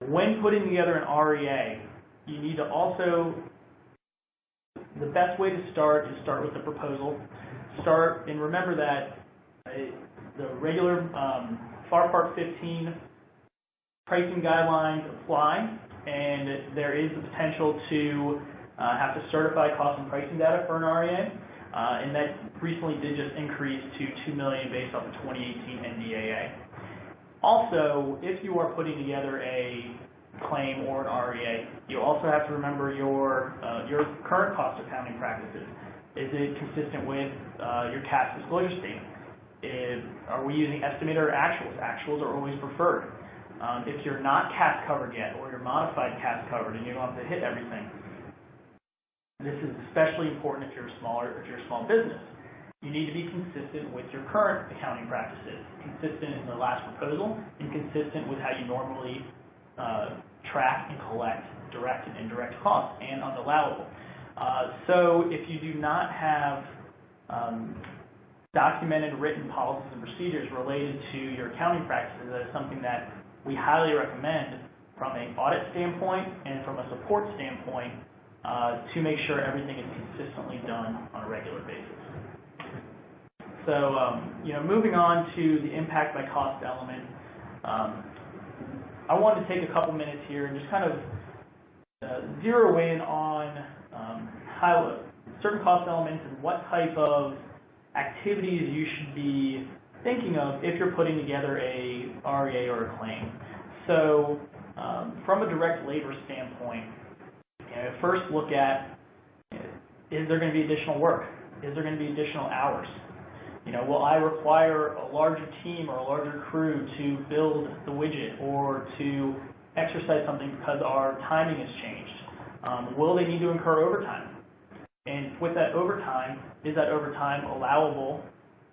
When putting together an REA, you need to also, the best way to start is start with the proposal. Start, and remember that the regular FAR Part 15 pricing guidelines apply, and there is the potential to have to certify cost and pricing data for an REA, and that recently did just increase to $2 million based off the 2018 NDAA. Also, if you are putting together a claim or an REA, you also have to remember your current cost accounting practices. Is it consistent with your CAS disclosure statement? Are we using estimated or actuals? Actuals are always preferred. If you're not CAS covered yet, or you're modified CAS covered and you don't have to hit everything, this is especially important if you're a small business. You need to be consistent with your current accounting practices, consistent in the last proposal, and consistent with how you normally track and collect direct and indirect costs and unallowable. So if you do not have documented written policies and procedures related to your accounting practices, that is something that we highly recommend from an audit standpoint and from a support standpoint to make sure everything is consistently done on a regular basis. So, moving on to the impact by cost element, I wanted to take a couple minutes here and just kind of zero in on certain cost elements and what type of activities you should be thinking of if you're putting together a REA or a claim. So from a direct labor standpoint, first look at, is there going to be additional work? Is there going to be additional hours? Will I require a larger team or a larger crew to build the widget or to exercise something because our timing has changed? Will they need to incur overtime? And with that overtime, is that overtime allowable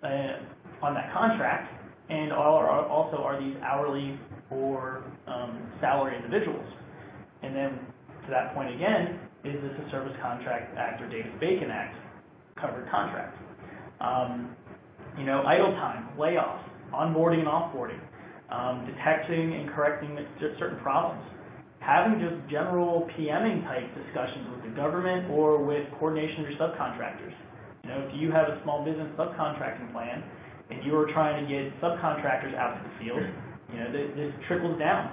on that contract? And also, are these hourly or salary individuals? And then to that point again, is this a Service Contract Act or Davis-Bacon Act covered contract? Idle time, layoffs, onboarding and offboarding, detecting and correcting certain problems, having just general PMing type discussions with the government or with coordination of your subcontractors. If you have a small business subcontracting plan and you are trying to get subcontractors out to the field, this trickles down.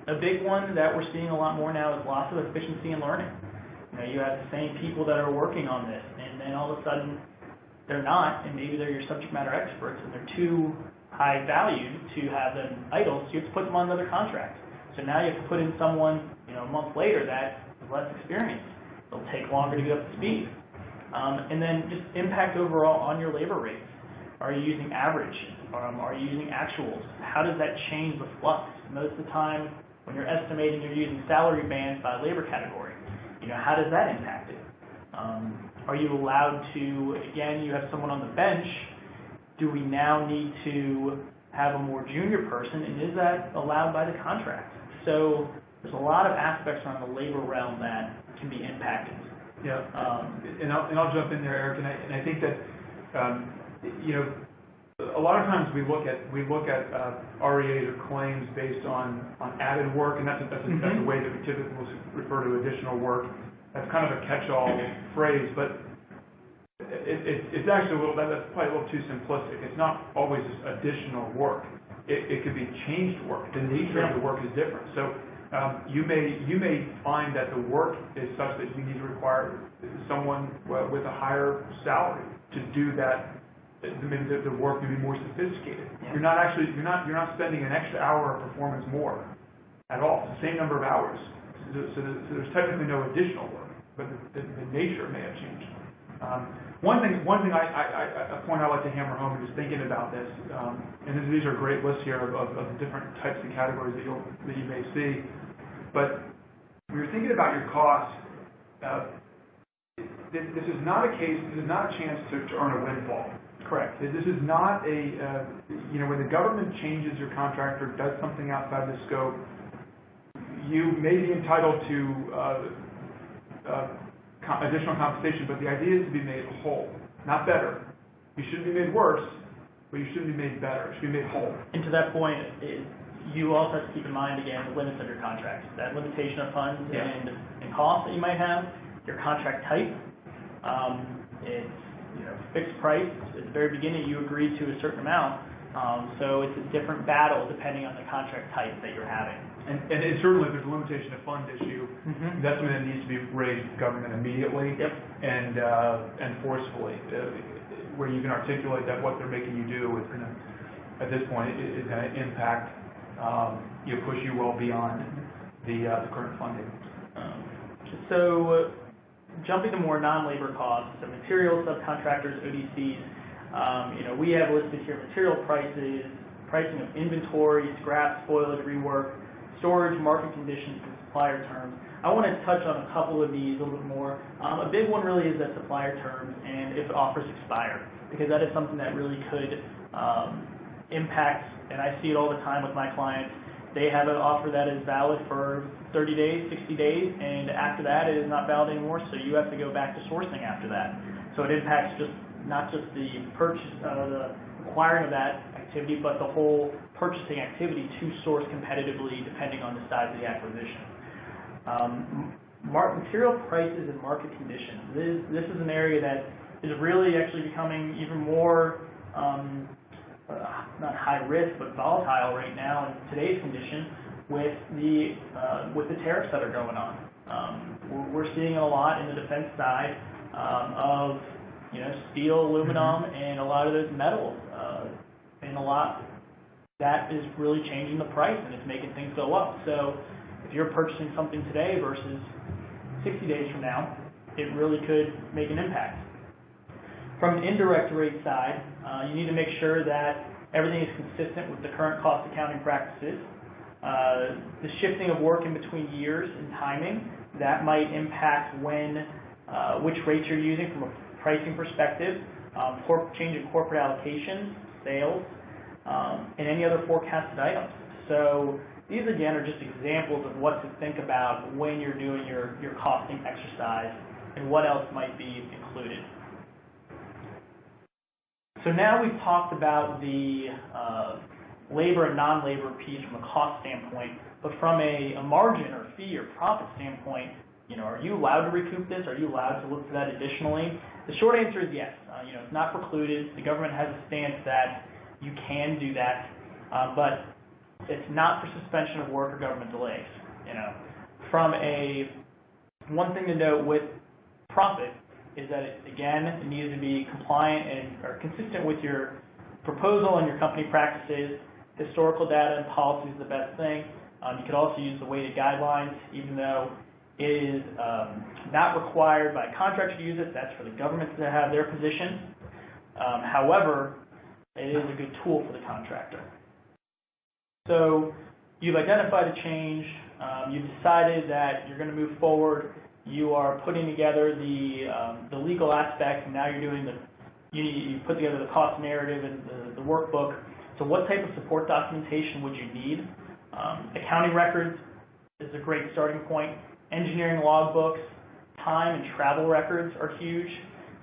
A big one that we're seeing a lot more now is loss of efficiency in learning. You have the same people that are working on this, and then all of a sudden they're not, and maybe they're your subject matter experts, and they're too high valued to have them idle, so you have to put them on another contract. So now you have to put in someone, a month later that is less experienced. It'll take longer to get up to speed. And then just impact overall on your labor rates. Are you using average? Are you using actuals? How does that change the flux? Most of the time, when you're estimating, you're using salary bands by labor category. How does that impact it? Are you allowed to, again, you have someone on the bench, do we now need to have a more junior person, and is that allowed by the contract? So there's a lot of aspects around the labor realm that can be impacted. Yeah, and I'll jump in there, Eric, and I think that, a lot of times we look at REAs or claims based on added work, and that's a way that we typically refer to additional work. That's kind of a catch-all phrase, but it's actually that's probably a little too simplistic. It's not always additional work. It could be changed work. The nature of the work is different. So you may find that the work is such that you need to require someone with a higher salary to do that. Maybe the work may be more sophisticated. Yeah. You're not spending an extra hour of performance more at all. It's the same number of hours. So there's technically no additional work, but the nature may have changed. One thing a point I like to hammer home is just thinking about this, and these are great lists here of different types of categories that you may see. But when you're thinking about your costs, this is not a case. This is not a chance to earn a windfall. Correct. This is not when the government changes your contract or does something outside the scope, you may be entitled to additional compensation, but the idea is to be made whole, not better. You shouldn't be made worse, but you shouldn't be made better. You should be made whole. And to that point, you also have to keep in mind, again, the limits of your contract. That limitation of funds and costs that you might have, your contract type, it's fixed price. At the very beginning, you agreed to a certain amount, so it's a different battle depending on the contract type that you're having. And certainly, if there's a limitation of fund issue, that's something that needs to be raised with government immediately and forcefully, where you can articulate that what they're making you do is going to, at this point, is going to impact, push you well beyond the current funding. So, jumping to more non-labor costs, so materials, subcontractors, ODCs, we have listed here material prices, pricing of inventory, scrap, spoilage, rework, storage, market conditions, and supplier terms. I want to touch on a couple of these a little bit more. A big one really is that supplier terms and if offers expire, because that is something that really could impact, and I see it all the time with my clients. They have an offer that is valid for 30 days, 60 days, and after that it is not valid anymore, so you have to go back to sourcing after that. So it impacts not just the purchase, the acquiring of that activity, but the whole purchasing activity to source competitively depending on the size of the acquisition. Material prices and market conditions. This is an area that is really actually becoming even more not high risk, but volatile right now in today's condition with the tariffs that are going on. We're seeing it a lot in the defense side of steel, aluminum, and a lot of those metals, and a lot that is really changing the price and it's making things go up. So if you're purchasing something today versus 60 days from now, it really could make an impact. From an indirect rate side, you need to make sure that everything is consistent with the current cost accounting practices. The shifting of work in between years and timing, that might impact which rates you're using from a pricing perspective, change in corporate allocations, sales, and any other forecasted items. So these again are just examples of what to think about when you're doing your costing exercise and what else might be included. So now we've talked about the labor and non-labor piece from a cost standpoint, but from a margin or fee or profit standpoint, are you allowed to recoup this? Are you allowed to look for that additionally? The short answer is yes. It's not precluded. The government has a stance that you can do that, but it's not for suspension of work or government delays. One thing to note with profit is that it needs to be compliant or consistent with your proposal and your company practices. Historical data and policy is the best thing. You could also use the weighted guidelines, even though it is not required by a contractor to use it. That's for the government to have their position. However, it is a good tool for the contractor. So you've identified a change. You've decided that you're going to move forward. You are putting together the legal aspect, and now you're doing you put together the cost narrative and the workbook. So what type of support documentation would you need? Accounting records is a great starting point. Engineering logbooks, time and travel records are huge.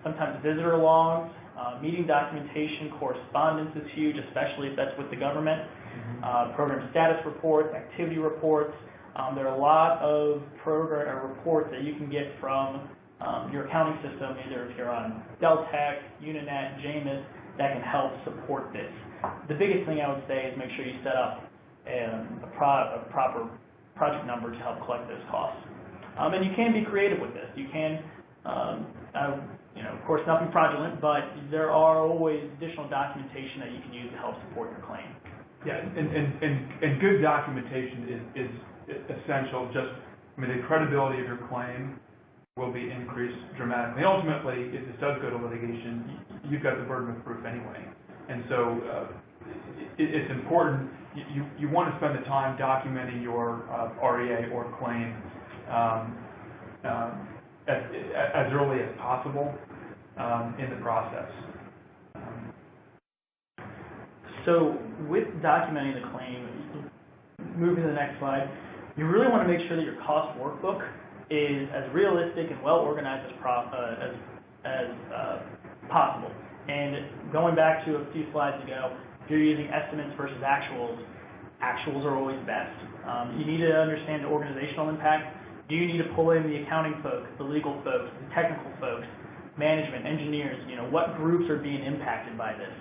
Sometimes visitor logs, meeting documentation, correspondence is huge, especially if that's with the government. Program status reports, activity reports. There are a lot of reports that you can get from your accounting system, either if you're on Deltek, Uninet, JAMIS, that can help support this. The biggest thing I would say is make sure you set up a proper project number to help collect those costs. And you can be creative with this. You can, of course, nothing fraudulent, but there are always additional documentation that you can use to help support your claim. Yeah, and good documentation is essential. The credibility of your claim will be increased dramatically. Ultimately, if this does go to litigation, you've got the burden of proof anyway. And so it's important. You want to spend the time documenting your REA or claim as early as possible in the process. So with documenting the claim, moving to the next slide, you really want to make sure that your cost workbook is as realistic and well organized as possible. And going back to a few slides ago, if you're using estimates versus actuals, actuals are always best. You need to understand the organizational impact. Do you need to pull in the accounting folks, the legal folks, the technical folks, management, engineers? What groups are being impacted by this?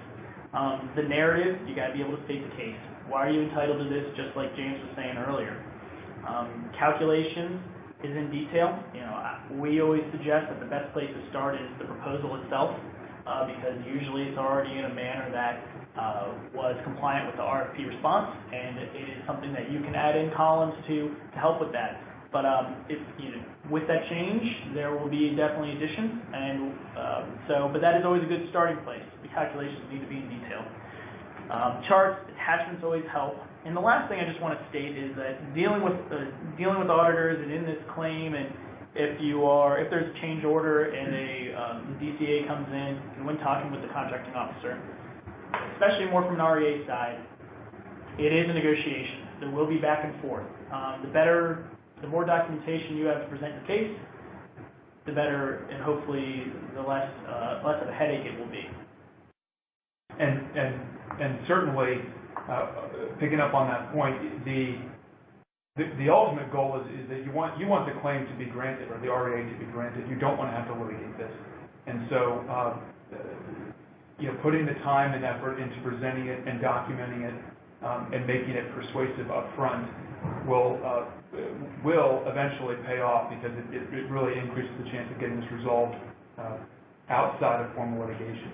The narrative, you got to be able to state the case. Why are you entitled to this? Just like James was saying earlier. Calculations is in detail. We always suggest that the best place to start is the proposal itself, because usually it's already in a manner that was compliant with the RFP response, and it is something that you can add in columns to help with that. But with that change, there will be definitely additions, and but that is always a good starting place. The calculations need to be in detail. Charts, attachments always help. And the last thing I just want to state is that dealing with auditors and in this claim, and if there's a change order and the DCA comes in, and when talking with the contracting officer, especially more from an REA side, it is a negotiation. There will be back and forth. The more documentation you have to present your case, the better, and hopefully the less of a headache it will be. And certainly, picking up on that point, the ultimate goal is that you want the claim to be granted, or the REA to be granted. You don't want to have to litigate this. And so, putting the time and effort into presenting it and documenting it and making it persuasive up front will eventually pay off, because it really increases the chance of getting this resolved outside of formal litigation.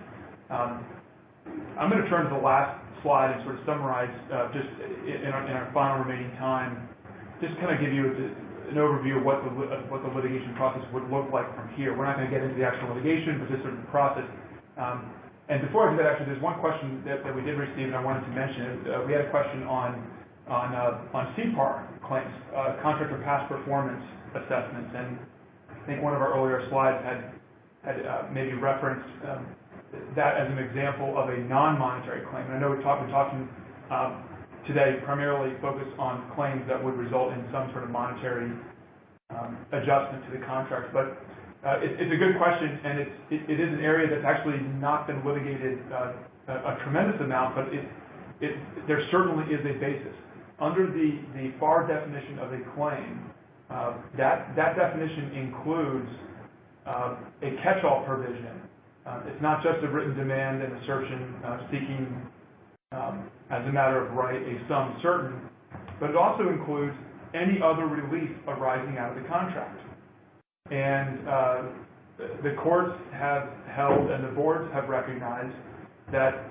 I'm going to turn to the last slide and sort of summarize just in our final remaining time, just kind of give you an overview of what the litigation process would look like from here. We're not going to get into the actual litigation, but just sort of the process. And before I do that, actually, there's one question that we did receive, and I wanted to mention. We had a question on CPAR claims, contractor past performance assessments, and I think one of our earlier slides had maybe referenced that as an example of a non-monetary claim. And I know we've been talking today primarily focused on claims that would result in some sort of monetary adjustment to the contract, but it's a good question, and it is an area that's actually not been litigated a tremendous amount, but there certainly is a basis. Under the FAR definition of a claim, that definition includes a catch-all provision. It's not just a written demand and assertion seeking, as a matter of right, a sum certain, but it also includes any other relief arising out of the contract. And the courts have held and the boards have recognized that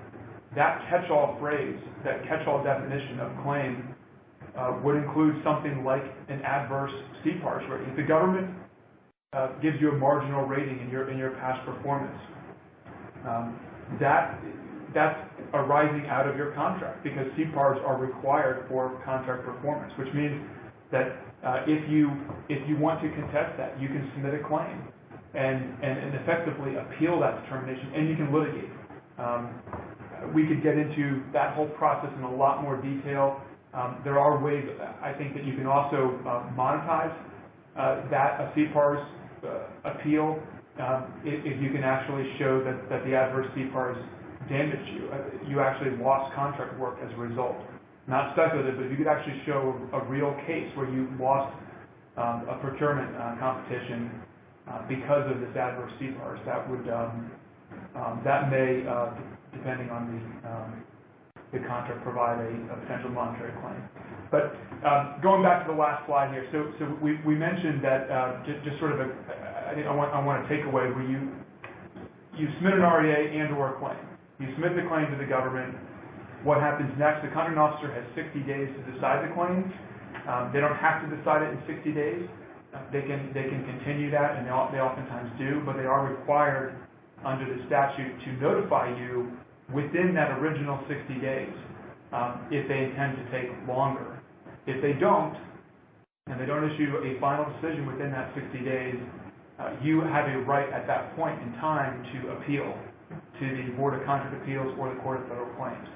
catch-all phrase, that catch-all definition of claim would include something like an adverse CPARS rating. If the government gives you a marginal rating in your past performance, that's arising out of your contract because CPARs are required for contract performance, which means that if you want to contest that, you can submit a claim and effectively appeal that determination, and you can litigate. We could get into that whole process in a lot more detail. There are ways, I think, that you can also monetize a CPARS appeal if you can actually show that the adverse CPARS damaged you. You actually lost contract work as a result. Not speculative, but if you could actually show a real case where you lost a procurement competition because of this adverse CPARS, that may, depending on the contract, provide a potential monetary claim. But going back to the last slide here, so we mentioned that just sort of I want to take away where you submit an REA and/or a claim. You submit the claim to the government. What happens next? The contracting officer has 60 days to decide the claim. They don't have to decide it in 60 days. They can continue that, and they oftentimes do, but they are required under the statute to notify you within that original 60 days if they intend to take longer. If they don't, and they don't issue a final decision within that 60 days, you have a right at that point in time to appeal to the Board of Contract Appeals or the Court of Federal Claims.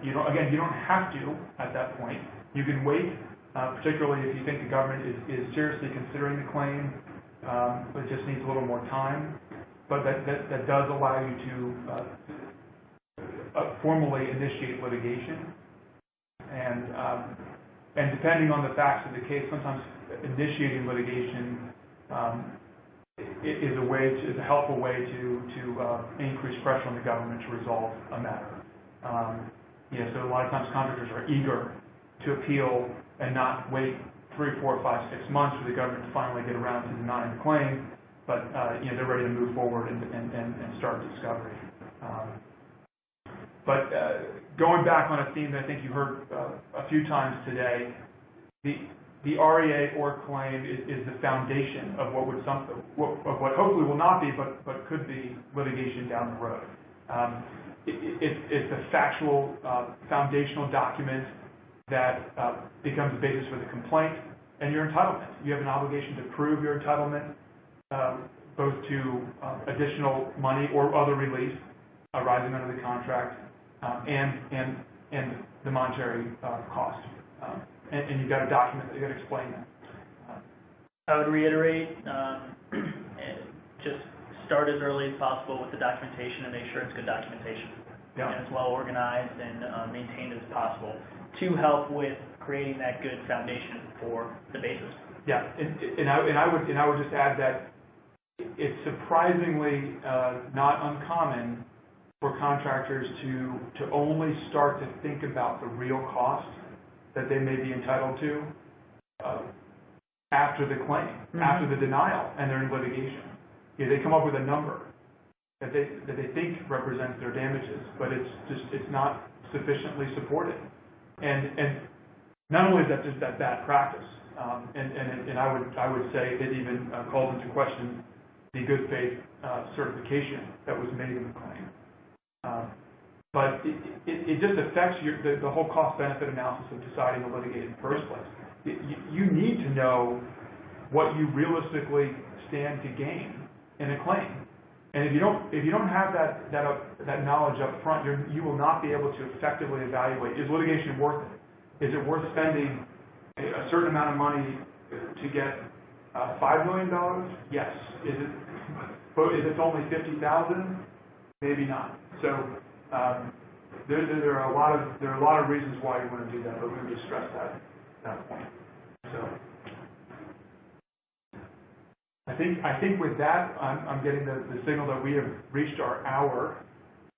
You don't have to at that point. You can wait, particularly if you think the government is seriously considering the claim, but it just needs a little more time. But that does allow you to formally initiate litigation. And depending on the facts of the case, sometimes initiating litigation is a helpful way to increase pressure on the government to resolve a matter. So a lot of times contractors are eager to appeal and not wait 3, 4, 5, 6 months for the government to finally get around to denying the claim, but they're ready to move forward and start discovery. But going back on a theme that I think you heard a few times today, the REA or claim is the foundation of what hopefully will not be, but could be litigation down the road. It's a factual, foundational document that becomes the basis for the complaint and your entitlement. You have an obligation to prove your entitlement, both to additional money or other relief arising under the contract, and the monetary cost. And you've got to document that, you've got to explain that. I would reiterate, just start as early as possible with the documentation and make sure it's good documentation. Yeah. And it's well organized and maintained as possible to help with creating that good foundation for the basis. Yeah, and I would just add that it's surprisingly not uncommon for contractors to only start to think about the real cost that they may be entitled to after the claim, after the denial, and they're in litigation. They come up with a number that they think represents their damages, but it's not sufficiently supported. And not only is that just that bad practice, and I would say it even calls into question the good faith certification that was made in the claim. But it just affects the whole cost-benefit analysis of deciding to litigate in the first place. You need to know what you realistically stand to gain in a claim, and if you don't have that knowledge up front, you will not be able to effectively evaluate: is litigation worth it? Is it worth spending a certain amount of money to get $5 million? Yes. Is it only $50,000? Maybe not. So there are a lot of reasons why you want to do that, but we would just stress that point. So I think with that, I'm getting the signal that we have reached our hour.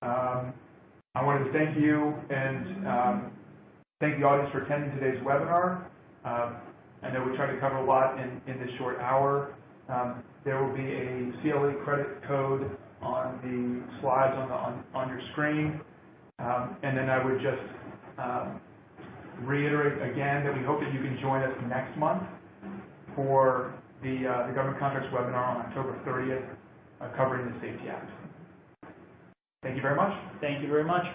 I wanted to thank you and thank the audience for attending today's webinar. I know we tried to cover a lot in this short hour. There will be a CLE credit code on the slides on your screen. And then I would just reiterate again that we hope that you can join us next month for the Government Contracts webinar on October 30th covering the Safety Act. Thank you very much. Thank you very much.